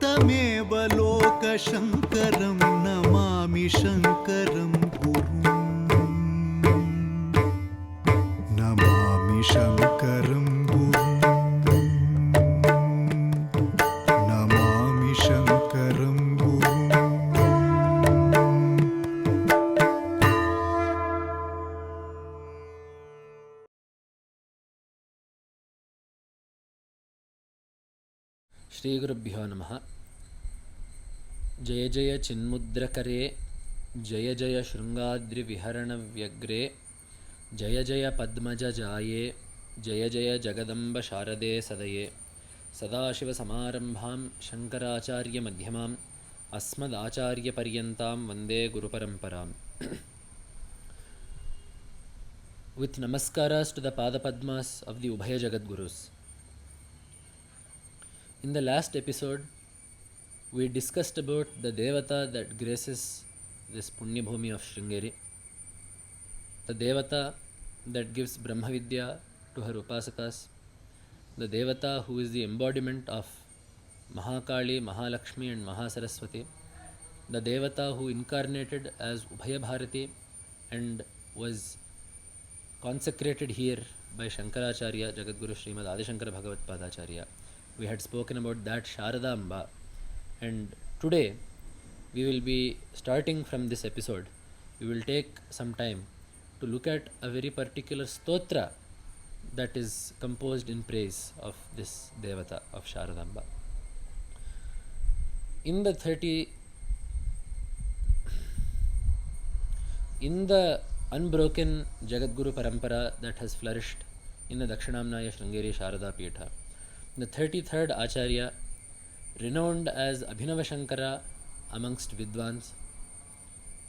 तमेव लोकशङ्करं नमामि शङ्करं गुरुं नमामि शङ्करं गुरुं नमामि शङ्करं गुरुं. श्री गुरुभ्यो नमः. जय जय चिन्मुद्रकरे जय जय शृङ्गाद्रिविहरणव्यग्रे जय जय पद्मजजाये जय जय जगदम्ब शारदे सदये सदाशिवसमारम्भां शङ्कराचार्यमध्यमाम् अस्मदाचार्यपर्यन्तां वन्दे गुरुपरम्पराम्. With namaskaras to the Padapadmas of the Ubhaya Jagadgurus. In the last episode, we discussed about the Devata that graces this Punyabhumi of Sringeri, the Devata that gives Brahmavidya to her Upasakas, the Devata who is the embodiment of Mahakali, Mahalakshmi and Mahasaraswati, the Devata who incarnated as Ubhaya Bharati and was consecrated here by Shankaracharya, Jagadguru Srimad Adishankara Bhagavat Padacharya. We had spoken about that Sharadamba, and today we will be starting from this episode. We will take some time to look at a very particular stotra that is composed in praise of this Devata of Sharadamba. In the unbroken Jagadguru Parampara that has flourished in the Dakshinamnaya Sringeri Sharada Peetha, the 33rd Acharya, renowned as Abhinava Shankara amongst Vidwans,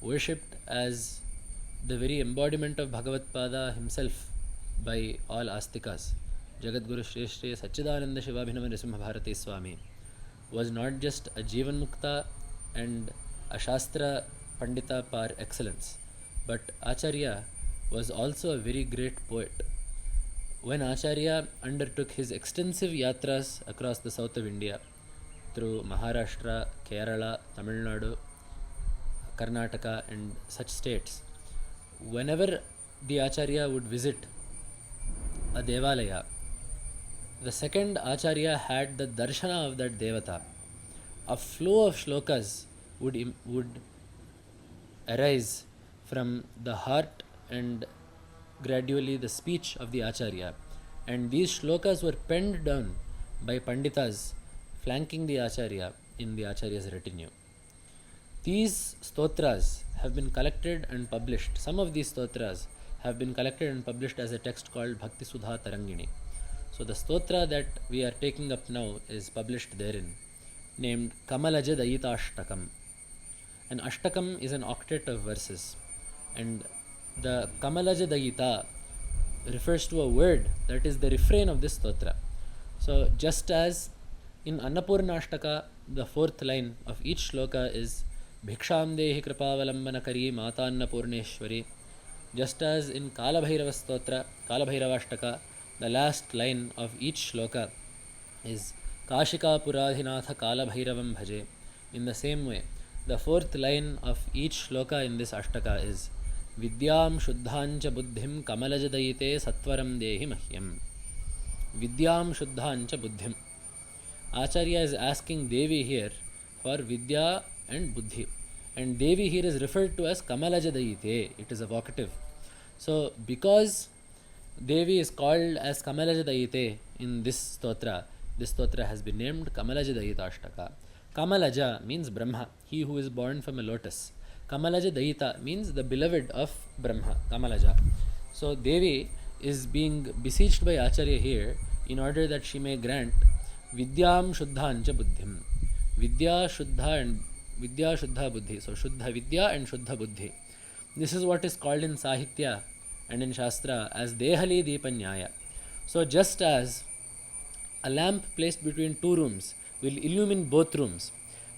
worshipped as the very embodiment of Bhagavat Pada himself by all Astikas, Jagadguru Shri Shri Sacchidananda Shivabhinava Narasimhabharati Swami, was not just a Jivan Mukta and a Shastra Pandita par excellence, but Acharya was also a very great poet. When Acharya undertook his extensive yatras across the south of India, through Maharashtra, Kerala, Tamil Nadu, Karnataka and such states, whenever the Acharya would visit a Devalaya, the second Acharya had the darshana of that Devata. A flow of shlokas would arise from the heart and gradually the speech of the Acharya, and these shlokas were penned down by Panditas flanking the Acharya in the Acharya's retinue. These stotras have been collected and published. Some of these stotras have been collected and published as a text called Bhakti Sudha Tarangini. So the stotra that we are taking up now is published therein, named Kamalajadayitashtaka. An Ashtakam is an octet of verses, and the Kamalajadayita refers to a word that is the refrain of this stotra. So just as in Annapurnashtaka, the fourth line of each shloka is Bhiksham Dehi Kripavalambanakari Mata Annapurneshwari, just as in Kalabhairava Stotra, Kalabhairavashtaka, the last line of each shloka is Kashika Puradhinatha Kalabhairavam Bhaje. In the same way, the fourth line of each shloka in this Ashtaka is Vidyam Shuddhancha Buddhim Kamalajadayite Satvaram Dehi Mahyam. Vidyam Shuddhancha Buddhim. Acharya is asking Devi here for Vidya and Buddhi, and Devi here is referred to as Kamalajadayite. It is a vocative. So because Devi is called as Kamalajadayite in this stotra has been named Kamalajadayitashtaka. Kamalaja means Brahma, he who is born from a lotus. Kamalajadayita means the beloved of Brahma, Kamalaja. So Devi is being beseeched by Acharya here in order that she may grant Vidyam Shuddhancha Buddhim. Vidya Shuddha and Vidya Shuddha Buddhi. So Shuddha Vidya and Shuddha Buddhi. This is what is called in Sahitya and in Shastra as Dehali Deepanyaya. So just as a lamp placed between two rooms will illumine both rooms,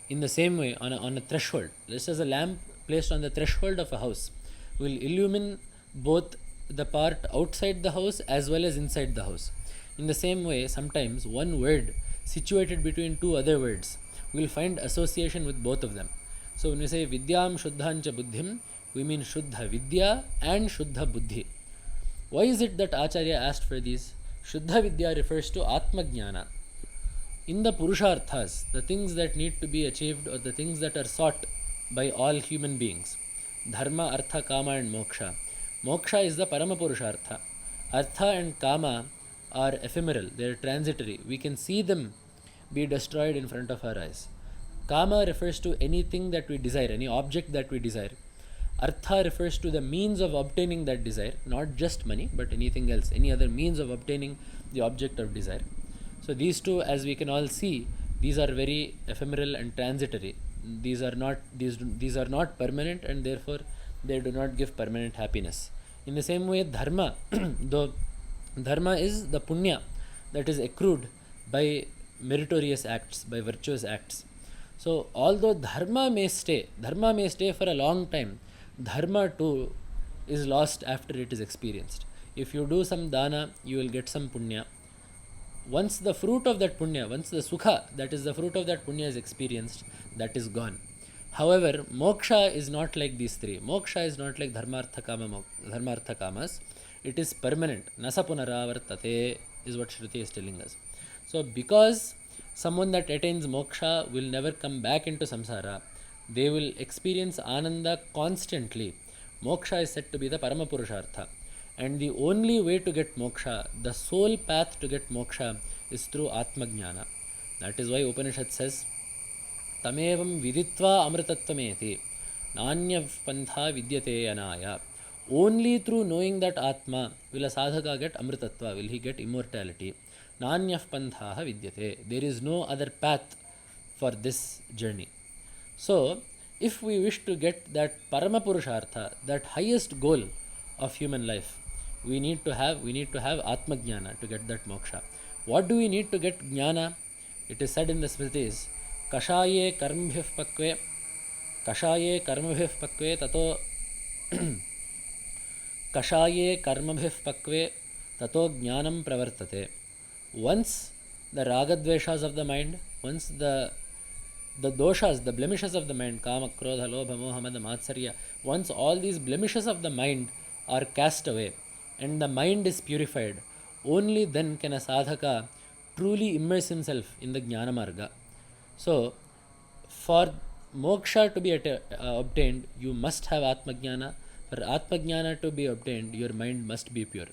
in the same way on a threshold, just as a lamp placed on the threshold of a house will illumine both the part outside the house as well as inside the house. In the same way, sometimes one word situated between two other words we will find association with both of them. So when we say Vidyam Shuddhancha Buddhim, we mean Shuddha Vidya and Shuddha Buddhi. Why is it that Acharya asked for these? Shuddha Vidya refers to Atma Jnana. In the Purusharthas, the things that need to be achieved or the things that are sought by all human beings, Dharma, Artha, Kama and Moksha. Moksha is the Parama Purushartha. Artha and Kama are ephemeral, they are transitory. We can see them be destroyed in front of our eyes. Kama refers to anything that we desire, any object that we desire. Artha refers to the means of obtaining that desire, not just money, but anything else, any other means of obtaining the object of desire. So these two, as we can all see, these are very ephemeral and transitory. These are not permanent, and therefore they do not give permanent happiness. In the same way, dharma, though dharma is the punya that is accrued by meritorious acts, by virtuous acts. So although dharma may stay for a long time, dharma too is lost after it is experienced. If you do some dana, you will get some punya. Once the fruit of that punya, once the sukha, that is the fruit of that punya is experienced, that is gone. However, moksha is not like these three. Moksha is not like dharmartha kamas. It is permanent. Nasa punaravartate is what Shruti is telling us. So because someone that attains moksha will never come back into samsara, they will experience ananda constantly. Moksha is said to be the parama purushartha. And the only way to get moksha, the sole path to get moksha, is through Atma Jnana. That is why Upanishad says, Tamevam viditva amritatvameti, nanya pantha vidyate anaya. Only through knowing that Atma will a sadhaka get amritatva, will he get immortality. Nanya pantha vidyate. There is no other path for this journey. So, if we wish to get that Parama Purushartha, that highest goal of human life, we need to have Atma Jnana to get that moksha. What do we need to get Jnana? It is said in the Smritis, Kashaye karmabhih pakve tato Kashaye karmabhih pakve tato jnanam pravartate. Once the ragadveshas of the mind, once the doshas, the blemishes of the mind, kama, krodha, lobha, moha, mada, matsarya, once all these blemishes of the mind are cast away and the mind is purified, only then can a sadhaka truly immerse himself in the jnana marga. So, for moksha to be obtained, you must have Atma Jnana. For Atma Jnana to be obtained, your mind must be pure.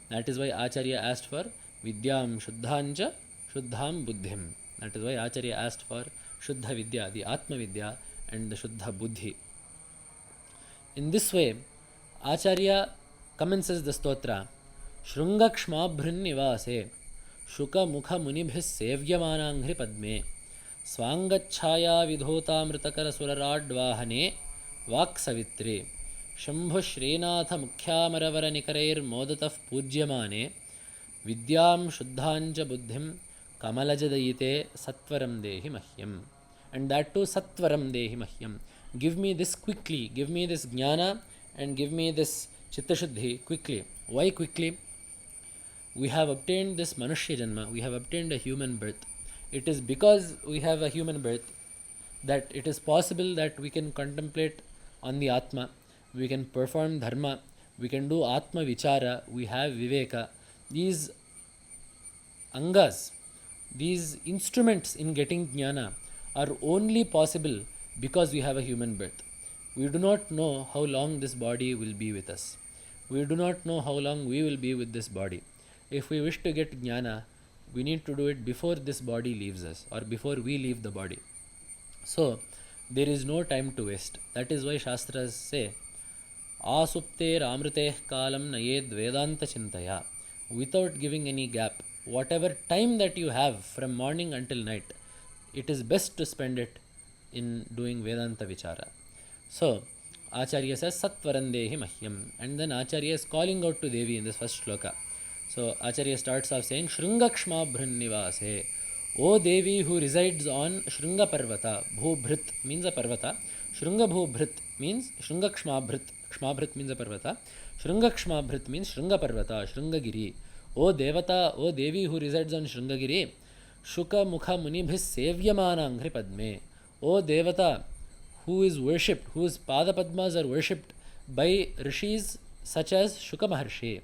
That is why Acharya asked for Vidyam Shuddhancha Shuddham Buddhim. That is why Acharya asked for Shuddha Vidya, the Atma Vidya, and the Shuddha Buddhi. In this way, Acharya commences the stotra, Shrungakshmabhrin nivase, Shuka Mukha Munibhis Sevyamanangri Padme, Swangachaya Vidhota Mritakara Suraradvahane, Vaksavitri, Shambhu Srinatha Mukhyamaravara Nikarair Modataf Pujyamane, Vidyam Shuddhancha Buddhim, Kamalajadayite Satvaram Dehi Mahyam. And that too Satvaram Dehi Mahyam. Give me this quickly, give me this jnana and give me this Chittashuddi quickly. Why quickly? We have obtained this Manushya Janma, we have obtained a human birth. It is because we have a human birth that it is possible that we can contemplate on the Atma, we can perform Dharma, we can do Atma Vichara, we have Viveka. These Angas, these instruments in getting Jnana are only possible because we have a human birth. We do not know how long this body will be with us. We do not know how long we will be with this body. If we wish to get Jnana, we need to do it before this body leaves us or before we leave the body. So, there is no time to waste. That is why Shastras say, Asupter amriteh kalam nayed vedanta chintaya. Without giving any gap, whatever time that you have from morning until night, it is best to spend it in doing Vedanta Vichara. So, Acharya says, Satvarandehi Mahyam. And then Acharya is calling out to Devi in this first shloka. So, Acharya starts off saying, Shrungakshma Bhrannivase. O Devi who resides on Shrunga Parvata. Bhubhrit means a Parvata. Shrunga Bhubhrit means Shrungakshma Bhrit. Kshma Bhrit means a Parvata. Shrungakshma Bhrit means Shrunga Parvata, Shrungagiri. O Devata, O Devi who resides on Shrungagiri. Shuka Mukha Munibhis Sevyamana Anghri Padme. O Devata, who is worshipped, whose Pada Padmas are worshipped by rishis such as Shuka Maharishi.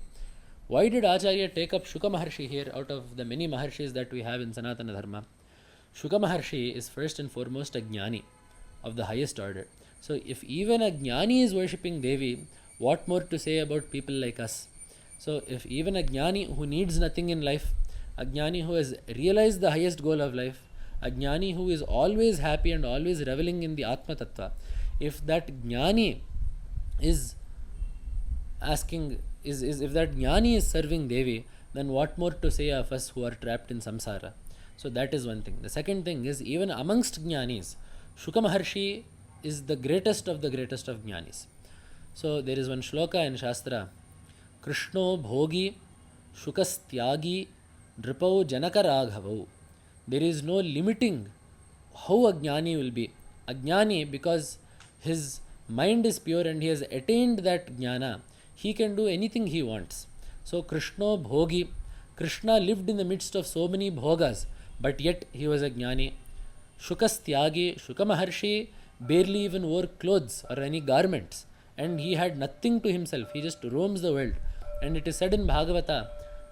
Why did Acharya take up Shuka Maharishi here out of the many Maharshis that we have in Sanatana Dharma? Shuka Maharishi is first and foremost a Jnani of the highest order. So if even a Jnani is worshipping Devi, what more to say about people like us? So if even a Jnani who needs nothing in life, a Jnani who has realized the highest goal of life, a Jnani who is always happy and always reveling in the Atma Tattva, if that Jnani is asking, if that Jnani is serving Devi, then what more to say of us who are trapped in samsara? So that is one thing. The second thing is, even amongst Jnanis, Shuka Maharshi is the greatest of Jnanis. So there is one shloka in Shastra, Krishno Bhogi Shukastyagi Dripau Janaka Raghavau. There is no limiting how a Jnani will be. A Jnani, because his mind is pure and he has attained that Jnana, he can do anything he wants. So Krishno Bhogi, Krishna lived in the midst of so many bhogas, but yet he was a Jnani. Shukastyagi, Shuka Maharshi barely even wore clothes or any garments, and he had nothing to himself. He just roams the world. And it is said in Bhagavata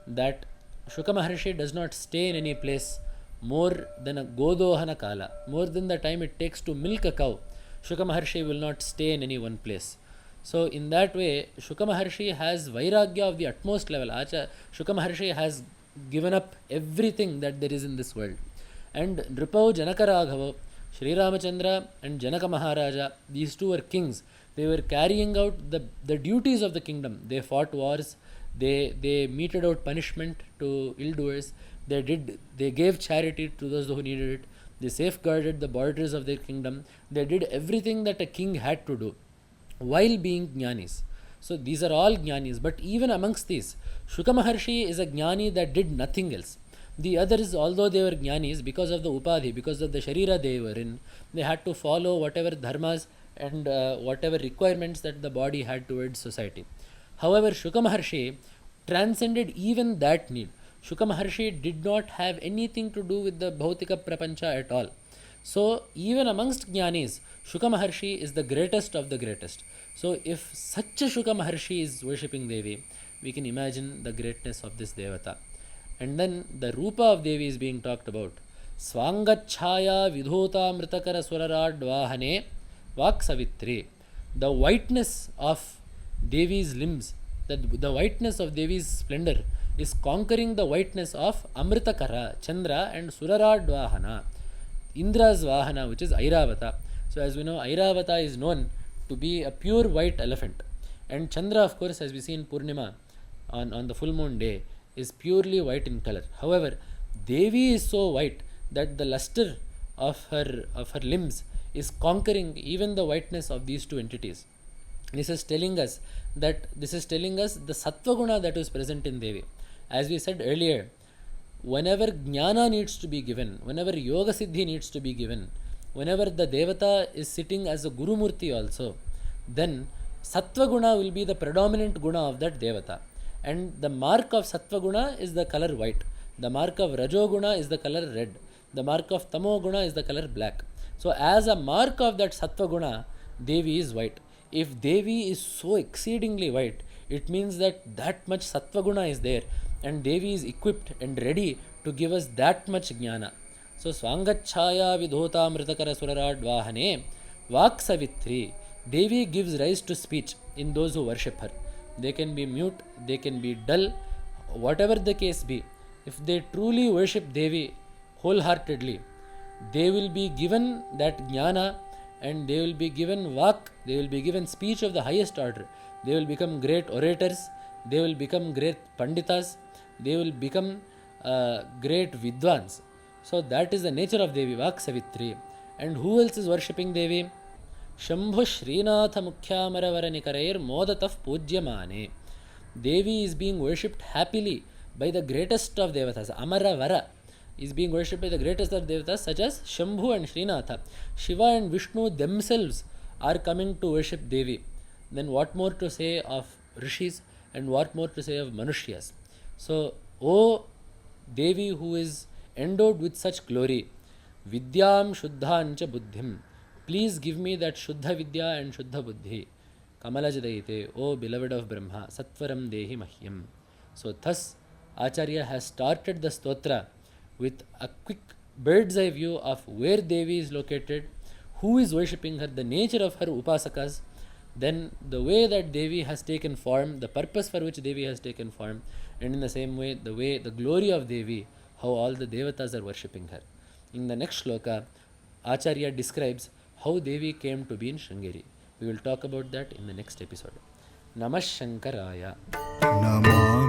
that Shuka Maharshi does not stay in any place more than a Godohana Kala, more than the time it takes to milk a cow. Shuka Maharshi will not stay in any one place. So in that way, Shuka Maharshi has Vairagya of the utmost level. Shuka Maharshi has given up everything that there is in this world. And Nripau Janaka Raghava, Sri Ramachandra and Janaka Maharaja, these two were kings. They were carrying out the duties of the kingdom. They fought wars, they meted out punishment to ill-doers, they gave charity to those who needed it, they safeguarded the borders of their kingdom, they did everything that a king had to do while being Jnanis. So these are all Jnanis, but even amongst these, Shuka Maharshi is a Jnani that did nothing else. The others, although they were Jnanis, because of the Upadhi, because of the Sharira they were in, they had to follow whatever dharmas and whatever requirements that the body had towards society. However, Shuka Maharshi transcended even that need. Shuka Maharshi did not have anything to do with the Bhautika Prapancha at all. So even amongst Jnanis, Shuka Maharshi is the greatest of the greatest. So if such a Shuka Maharshi is worshipping Devi, we can imagine the greatness of this Devata. And then the Rupa of Devi is being talked about. Swangachaya vidhota mritakara surarad vahane vak savitri. The whiteness of Devi's limbs, the whiteness of Devi's splendor is conquering the whiteness of Amritakara, Chandra and Surarad Vahana, Indra's Vahana, which is Airavata. So as we know, Airavata is known to be a pure white elephant. And Chandra, of course, as we see in Purnima, on the full moon day, is purely white in color. However, Devi is so white that the luster of her limbs is conquering even the whiteness of these two entities. This is telling us the Sattva Guna that is present in Devi. As we said earlier, whenever Jnana needs to be given, whenever Yoga Siddhi needs to be given, whenever the Devata is sitting as a Guru Murti also, then Sattva Guna will be the predominant Guna of that Devata. And the mark of Sattva Guna is the color white. The mark of Rajo Guna is the color red. The mark of Tamo Guna is the color black. So as a mark of that Sattva Guna, Devi is white. If Devi is so exceedingly white, it means that much Sattva Guna is there, and Devi is equipped and ready to give us that much Jnana. So Swangachaya vidhota mritakara surarad vahane vak savitri. Devi gives rise to speech in those who worship her. They can be mute, they can be dull, whatever the case be. If they truly worship Devi wholeheartedly, they will be given that Jnana, and they will be given Vak, they will be given speech of the highest order. They will become great orators, they will become great Panditas, they will become great Vidwans. So that is the nature of Devi, Vak Savitri. And who else is worshipping Devi? Shambhu Srinatha Mukhyamaravara Nikarair Modataf Pujyamane. Devi is being worshipped happily by the greatest of Devatas. Amaravara is being worshipped by the greatest of Devatas, such as Shambhu and Srinatha. Shiva and Vishnu themselves are coming to worship Devi. Then what more to say of Rishis, and what more to say of Manushyas? So, O Devi, who is endowed with such glory. Vidyam Shuddhancha Buddhim. Please give me that Shuddha Vidya and Shuddha Buddhi. Kamalajadayite, O beloved of Brahma, Sattvaram Dehi Mahyam. So thus Acharya has started the Stotra with a quick bird's eye view of where Devi is located, who is worshipping her, the nature of her upasakas, then the way that Devi has taken form, the purpose for which Devi has taken form, and in the same way, the glory of Devi, how all the Devatas are worshipping her. In the next shloka, Acharya describes how Devi came to be in Sringeri. We will talk about that in the next episode. Namah Shankaraya. Namami